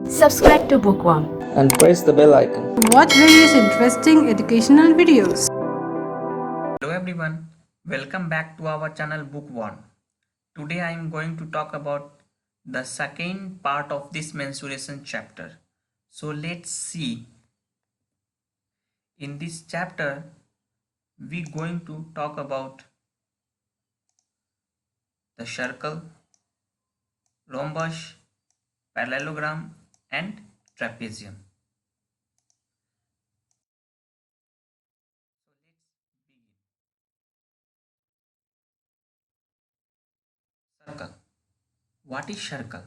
Subscribe to Bookworm and press the bell icon. Watch various interesting educational videos. Hello everyone, welcome back to our channel Bookworm. Today I am going to talk about the second part of this mensuration chapter. So let's see. In this chapter, we going to talk about the circle, rhombus, parallelogram and trapezium. Circle. What is circle?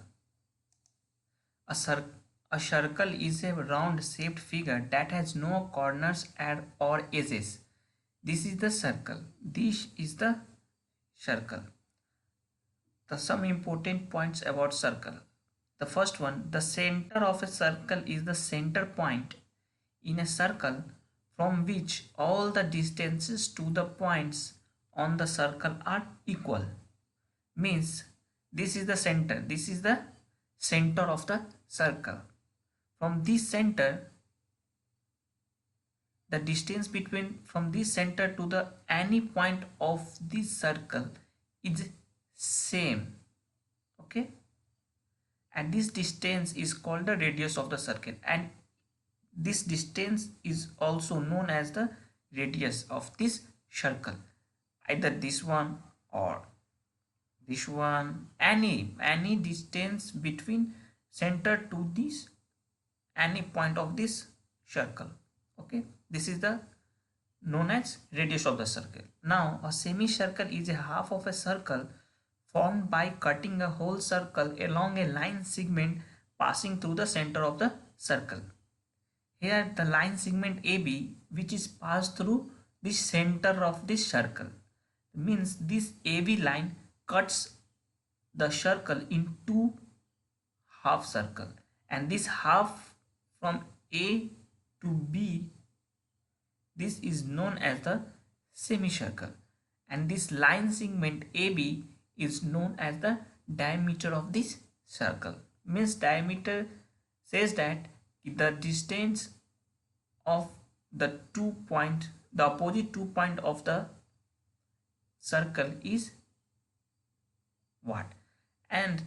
A, cir a circle is a round shaped figure that has no corners or edges. This is the circle. This is the circle. Some important points about circle. The first one, the center of a circle is the center point in a circle from which all the distances to the points on the circle are equal. Means this is the center. This is the center of the circle. From this center, the distance from this center to the any point of this circle is same. Okay, and this distance is called the radius of the circle, and this distance is also known as the radius of this circle, either this one or this one, any distance between center to this any point of this circle. Okay, this is the known as radius of the circle. Now a semicircle is a half of a circle formed by cutting a whole circle along a line segment passing through the center of the circle. Here the line segment AB, which is passed through the center of this circle, means this AB line cuts the circle in two half circle, and this half from A to B, this is known as the semicircle, and this line segment AB is known as the diameter of this circle. Means diameter says that the distance of the opposite 2 point of the circle is what, and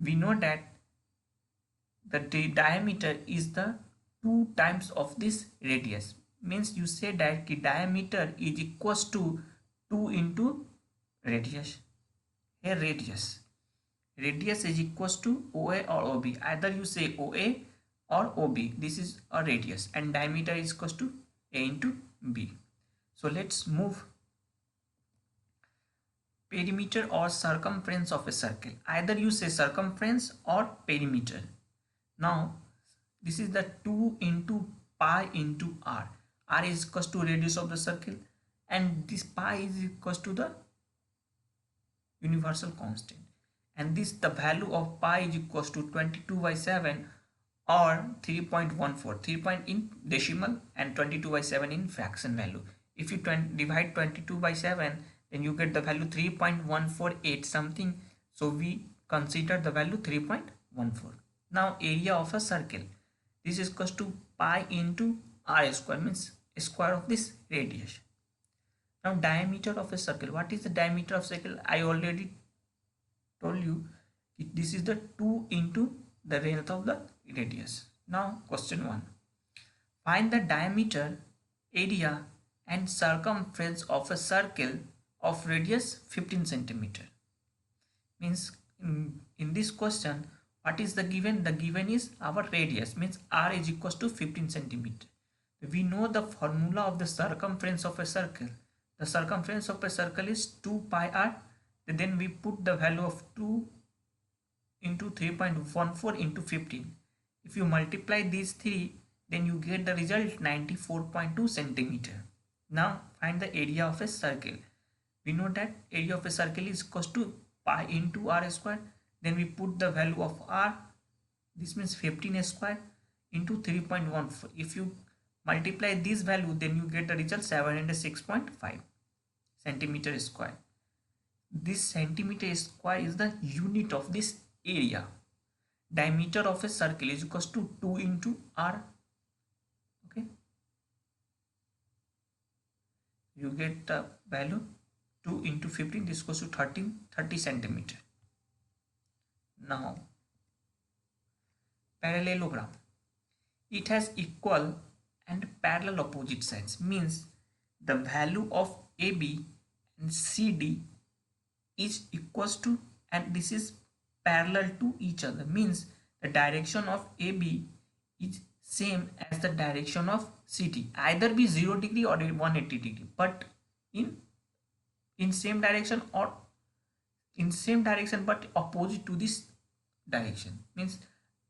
we know that the diameter is the 2 times of this radius. Means you say that the diameter is equals to 2 into radius. Here radius is equals to OA or OB. Either you say OA or OB. This is a radius, and diameter is equals to A into B. So let's move. Perimeter or circumference of a circle. Either you say circumference or perimeter. Now this is the 2 into pi into r. R is equals to radius of the circle, and this pi is equals to the universal constant, and this the value of pi is equals to 22/7 or 3.14, 3 point in decimal and 22/7 in fraction value. If you divide 22/7, then you get the value 3.148 something, so we consider the value 3.14. Now area of a circle, this is equals to pi into r square, means square of this radius. Now diameter of a circle. What is the diameter of circle? I already told you this is the 2 into the length of the radius. Now question 1. Find the diameter, area and circumference of a circle of radius 15 centimeter. Means in this question, what is the given? The given is our radius, means r is equals to 15 centimeter. We know the formula of the circumference of a circle. The circumference of a circle is 2 pi r. Then we put the value of 2 into 3.14 into 15. If you multiply these three, then you get the result 94.2 centimeter. Now find the area of a circle. We know that area of a circle is equals to pi into r square. Then we put the value of r. This means 15 square into 3.14. If you multiply this value, then you get the result 706.5 centimeter square. This centimeter square is the unit of this area. diameter of a circle is equals to 2 into r. Okay, you get the value 2 into 15, this goes to 30 centimeter. Now parallelogram, it has equal and parallel opposite sides, means the value of AB and CD is equals to, and this is parallel to each other, means the direction of AB is same as the direction of CD, either be 0 degree or 180 degree, but in same direction, or in same direction but opposite to this direction. Means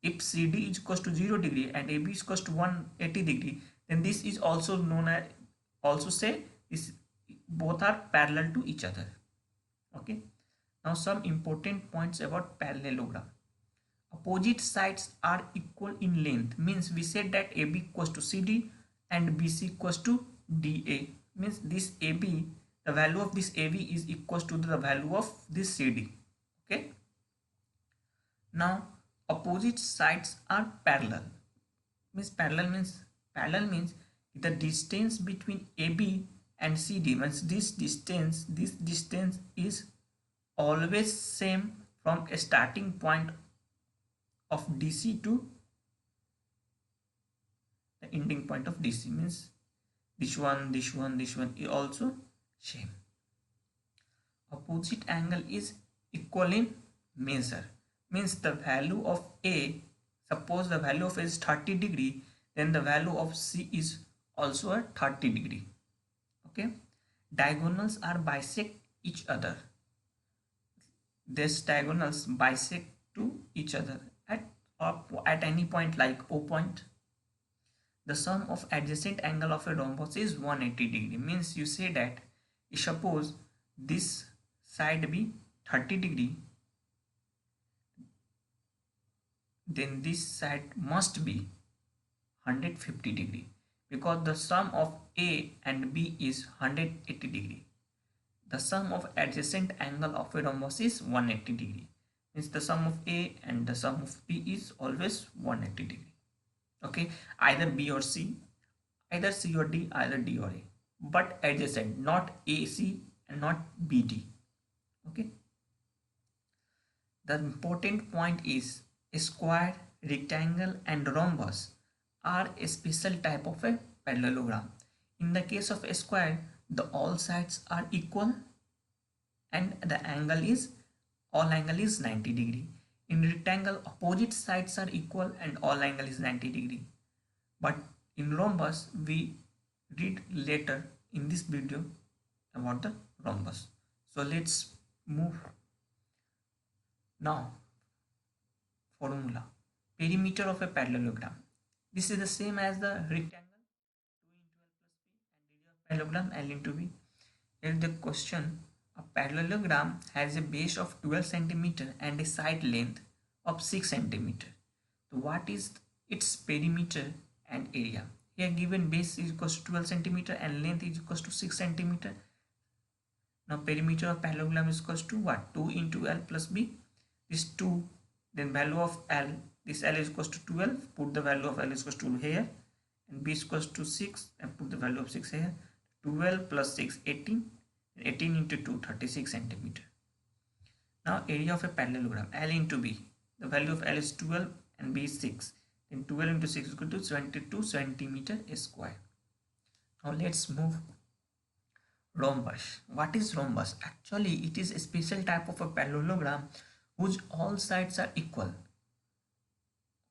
if CD is equals to 0 degree and AB is equals to 180 degree, then this is also known as, also say this, both are parallel to each other. Okay, now some important points about parallelogram. Opposite sides are equal in length, means we said that AB equals to CD and BC equals to DA, means this AB, the value of this AB is equals to the value of this CD. Okay, now opposite sides are parallel, means parallel means the distance between AB and CD, means this distance is always same from a starting point of DC to the ending point of DC, means this one is also same. Opposite angle is equal in measure, means the value of A, suppose the value of A is 30 degree, then the value of C is also a 30 degree. Okay, diagonals are bisect each other, these diagonals bisect to each other at any point like O point. The sum of adjacent angle of a rhombus is 180 degree, means you say that suppose this side be 30 degree, then this side must be 150 degree, because the sum of A and B is 180 degree. The sum of adjacent angle of a rhombus is 180 degree, means the sum of A and the sum of B is always 180 degree. Okay, either B or C, either C or D, either D or A, but adjacent, not AC and not BD. Okay, the important point is a square, rectangle and rhombus are a special type of a parallelogram. In the case of a square, the all sides are equal and the angle is, all angle is 90 degree. In rectangle, opposite sides are equal and all angle is 90 degree. But in rhombus, we read later in this video about the rhombus. So let's move now. Formula: perimeter of a parallelogram. This is the same as the rectangle, 2 into L plus B, and area of parallelogram L into B. Here the question: a parallelogram has a base of 12 centimeter and a side length of 6 centimeter. So what is its perimeter and area? Here given base is equals to 12 centimeter and length is equals to 6 centimeter. Now perimeter of parallelogram is equals to what? 2 into L plus B. This 2, then value of L, this L is equals to 12, put the value of L is equals to here, and B is equals to 6 and put the value of 6 here. 12 plus 6, 18, 18 into 2, 36 centimeter. Now area of a parallelogram, L into B, the value of L is 12 and B is 6, then 12 into 6 is equal to 72 centimeter square. Now let's move rhombus. What is rhombus? Actually it is a special type of a parallelogram whose all sides are equal.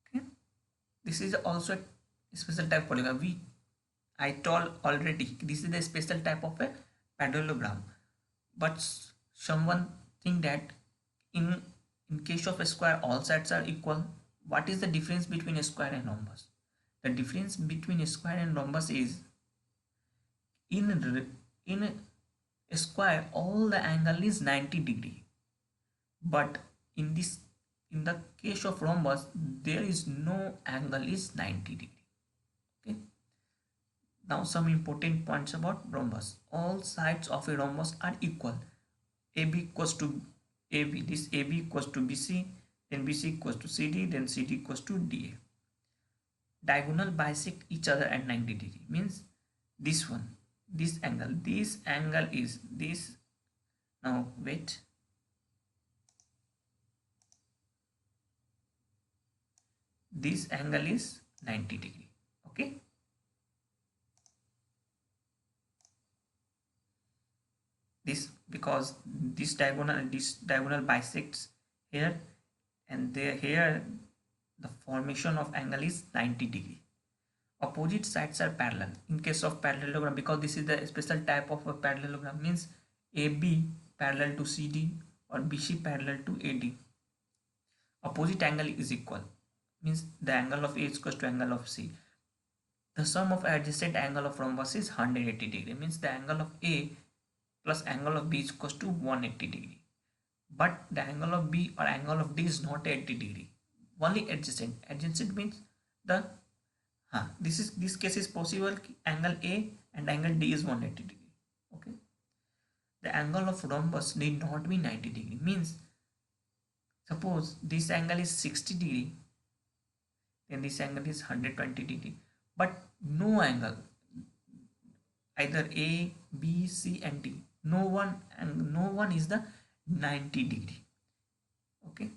Okay, this is also a special type of parallelogram. I told already this is the special type of a parallelogram, but someone think that in case of a square all sides are equal. What is the difference between a square and rhombus? The difference between a square and rhombus is in a square all the angle is 90 degree, but in the case of rhombus there is no angle is 90 degree. Okay, now some important points about rhombus. All sides of a rhombus are equal. AB equals to AB, this AB equals to BC, then BC equals to CD, then CD equals to DA. Diagonal bisect each other at 90 degree means this one, this angle is this. Now wait, this angle is 90 degree. Okay, this because this diagonal bisects here, and there here the formation of angle is 90 degree. Opposite sides are parallel. In case of parallelogram, because this is the special type of a parallelogram, means AB parallel to CD or BC parallel to AD. Opposite angle is equal, means the angle of A is equal to angle of C. The sum of adjacent angle of rhombus is 180 degree, means the angle of A plus angle of B is equal to 180 degree. But the angle of B or angle of D is not 80 degree, only adjacent. Adjacent means the this case is possible, angle A and angle D is 180 degree. Okay, the angle of rhombus need not be 90 degree, means suppose this angle is 60 degree, then this angle is 120 degree, but no angle, either A, B, C and D, no one is the 90 degree. Okay,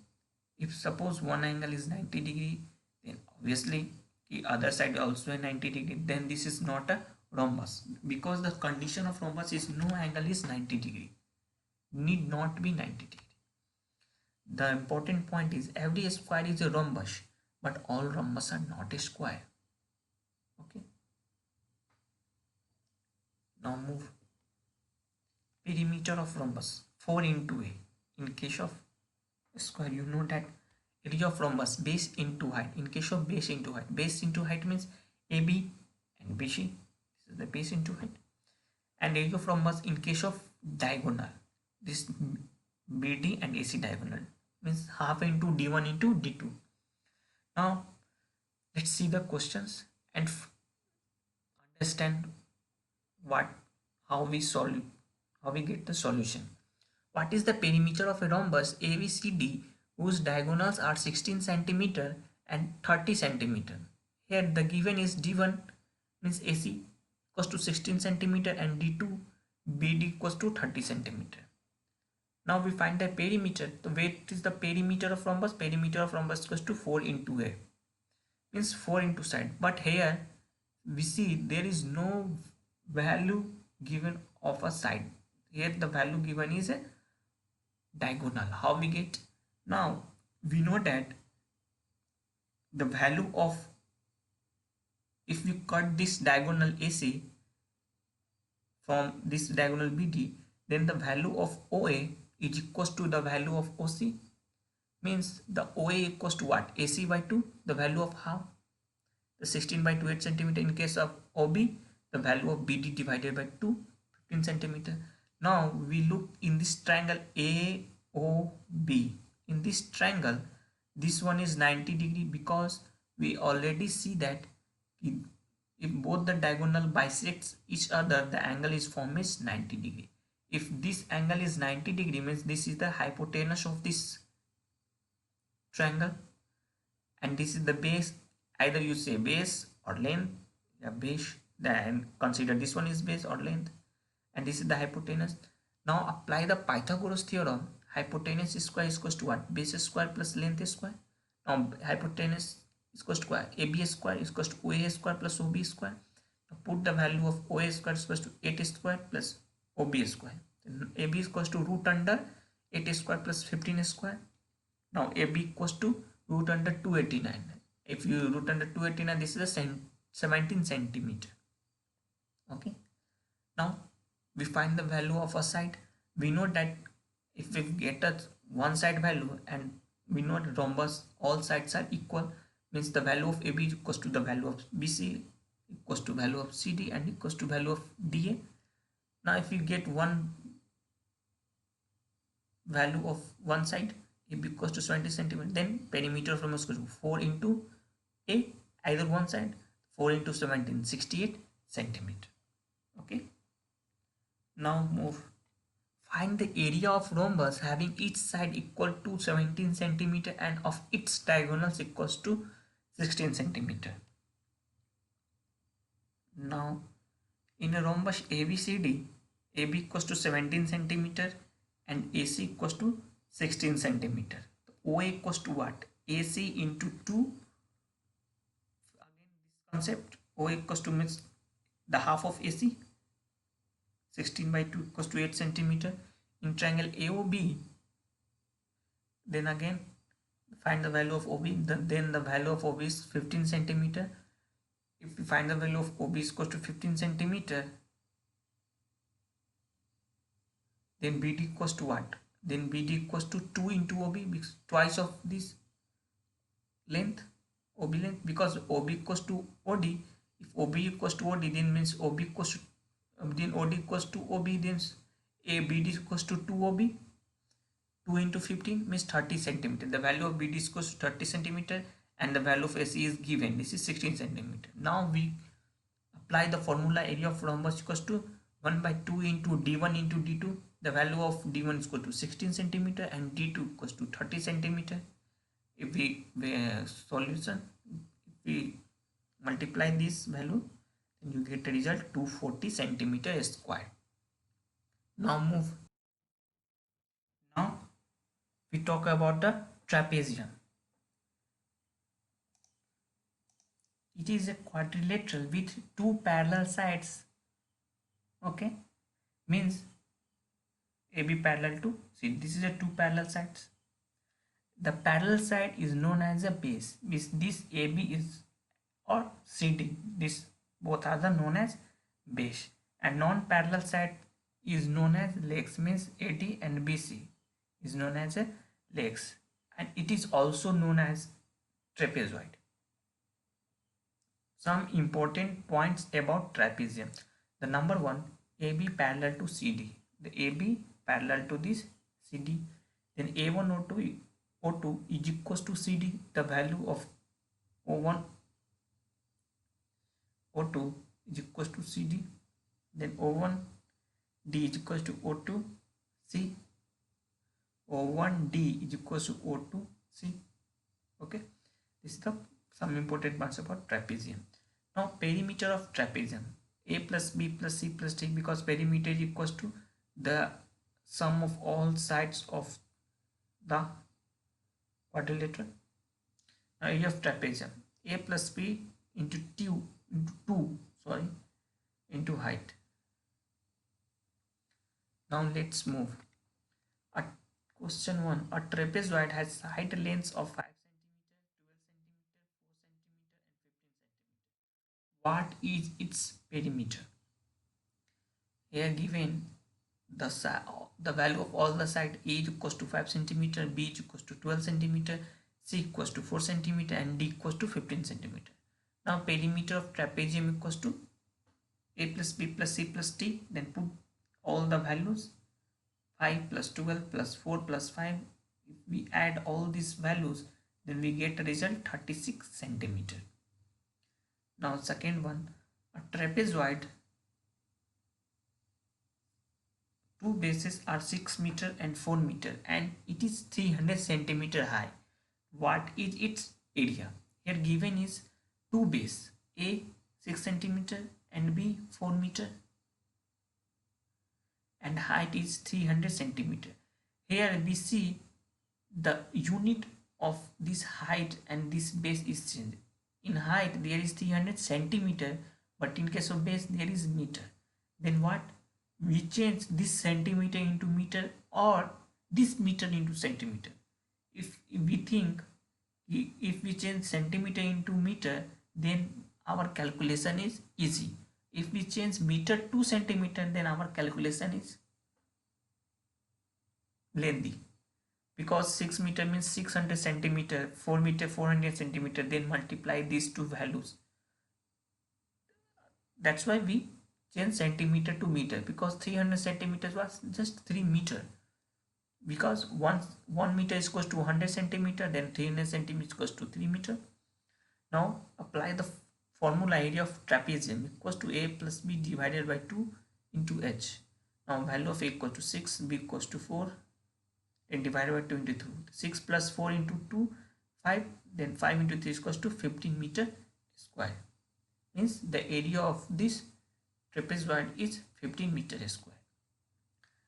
if suppose one angle is 90 degree, then obviously the other side also a 90 degree, then this is not a rhombus, because the condition of rhombus is no angle is 90 degree, need not be 90 degree. The important point is every square is a rhombus, but all rhombus are not a square. Okay, now move. Perimeter of rhombus 4 into A. In case of square, you know that area of rhombus base into height. In case of base into height means AB and BC. This is the base into height. And area of rhombus in case of diagonal, this BD and AC diagonal means half into D1 into D2. Now let's see the questions and understand how we get the solution. What is the perimeter of a rhombus ABCD whose diagonals are 16 cm and 30 cm? Here the given is D1 means AC equals to 16 cm and D2 BD equals to 30 cm. Now we find the perimeter. So where is the perimeter of rhombus? Perimeter of rhombus equals to 4 into A, means 4 into side. But here we see there is no value given of a side. Here the value given is a diagonal. How we get? Now we know that the value of, if we cut this diagonal AC from this diagonal BD, then the value of OA is equals to the value of OC, means the OA equals to what? AC by 2, the value of half, the 16 by 2 8 cm. In case of OB, the value of BD divided by 2 15 cm. Now we look in this triangle AOB. In this triangle, this one is 90 degree, because we already see that if both the diagonal bisects each other, the angle is formed as 90 degree. If this angle is 90 degree, means this is the hypotenuse of this triangle, and this is the base. Either you say base or length. Base, then consider this one is base or length, and this is the hypotenuse. Now apply the Pythagoras theorem. Hypotenuse square is equals to what? Base square plus length square. Now hypotenuse is equals to what? AB square is equals to OA square plus OB square. Now put the value of OA square is equals to 8 square plus OB square. Then AB is equals to root under 8 square plus 15 square. Now AB equals to root under 289. If you root under 289, this is a 17 centimeter. Okay. Now we find the value of a side. We know that if we get a one side value, and we know that rhombus all sides are equal, means the value of AB equals to the value of BC equals to value of CD and equals to value of DA. Now if you get one value of one side, AB equals to 20 centimeter, then perimeter of rhombus equals to 4 into A, either one side, 4 into 17, 68 centimeter. Okay. Now move. Find the area of rhombus having each side equal to 17 centimeter and of its diagonals equals to 16 centimeter. Now in a rhombus ABCD, AB equals to 17 centimeter and AC equals to 16 centimeter. OA equals to what? AC into 2. Again this concept, OA equals to means the half of AC. 16 by 2 equals to 8 centimeter. In triangle AOB, then again find the value of OB, then the value of OB is 15 centimeter. If we find the value of OB is equal to 15 centimeter, then BD equals to what? Then BD equals to 2 into OB, because twice of this length, OB length, because OB equals to OD. If OB equals to OD, then means OB equals to then OD equals to OB, then ABD equals to 2OB. 2 into 15 means 30 centimeter. The value of BD is equals to 30 centimeter and the value of AC is given. This is 16 centimeter. Now we apply the formula area of rhombus equals to 1 by 2 into D1 into D2. The value of D1 is equal to 16 centimeter and D2 equals to 30 centimeter. If we multiply this value, then you get a result 240 centimeter square. Now we talk about the trapezium. It is a quadrilateral with two parallel sides. Okay, means AB parallel to CD. This is a two parallel sides. The parallel side is known as a base. Means this AB is or CD. This both are the known as base. And non-parallel side is known as legs. Means AD and BC is known as a legs, and it is also known as trapezoid. Some important points about trapezium. The number one, AB parallel to CD. The AB parallel to this CD. Then A1 O2 is equals to CD. The value of O1 O2 is equals to CD. Then O1 D is equals to O2 C. O1D is equals to O2C. Okay, this is the some important parts about trapezium. Now perimeter of trapezium, A plus B plus C plus D, because perimeter is equals to the sum of all sides of the quadrilateral. Now area of trapezium, A plus B into 2 into height. Now let's move. Question 1. A trapezoid has side lengths of 5 cm, 12 cm, 4 cm, and 15 cm. What is its perimeter? Here given the value of all the sides. A is equals to 5 cm, B is equals to 12 cm, C equals to 4 cm, and D equals to 15 cm. Now perimeter of trapezium equals to A plus B plus C plus D. Then put all the values. 5 plus 12 plus 4 plus 5. If we add all these values, then we get a result 36 centimeter. Now second one, a trapezoid, two bases are 6 meter and 4 meter and it is 300 centimeter high. What is its area? Here given is two base, A 6 centimeter and B 4 meter. And height is 300 centimeter. Here we see the unit of this height and this base is changed. In height there is 300 centimeter, but in case of base there is meter. Then what? We change this centimeter into meter or this meter into centimeter. If we think if we change centimeter into meter, then our calculation is easy. If we change meter to centimeter, then our calculation is lengthy, because 6 meter means 600 centimeter, 4 meter 400 centimeter, then multiply these two values. That's why we change centimeter to meter, because 300 centimeters was just 3 meter, because 1 meter is equals to 100 centimeter, then 300 centimeters equals to 3 meter. Now apply the formula area of trapezium equals to A plus B divided by 2 into H. Now value of a equals to 6, b equals to 4, then divided by 2 into 2. 6 plus 4 into 2, 5, then 5 into 3 equals to 15 meter square. Means the area of this trapezoid is 15 meter square.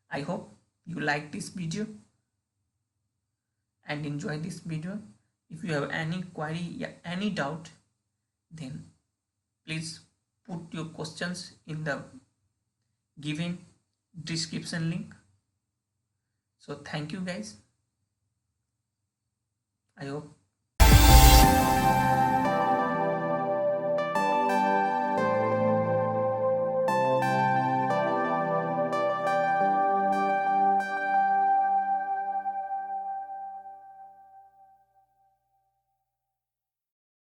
I hope you like this video and enjoy this video. If you have any query, any doubt, then please put your questions in the given description link. So thank you guys. I hope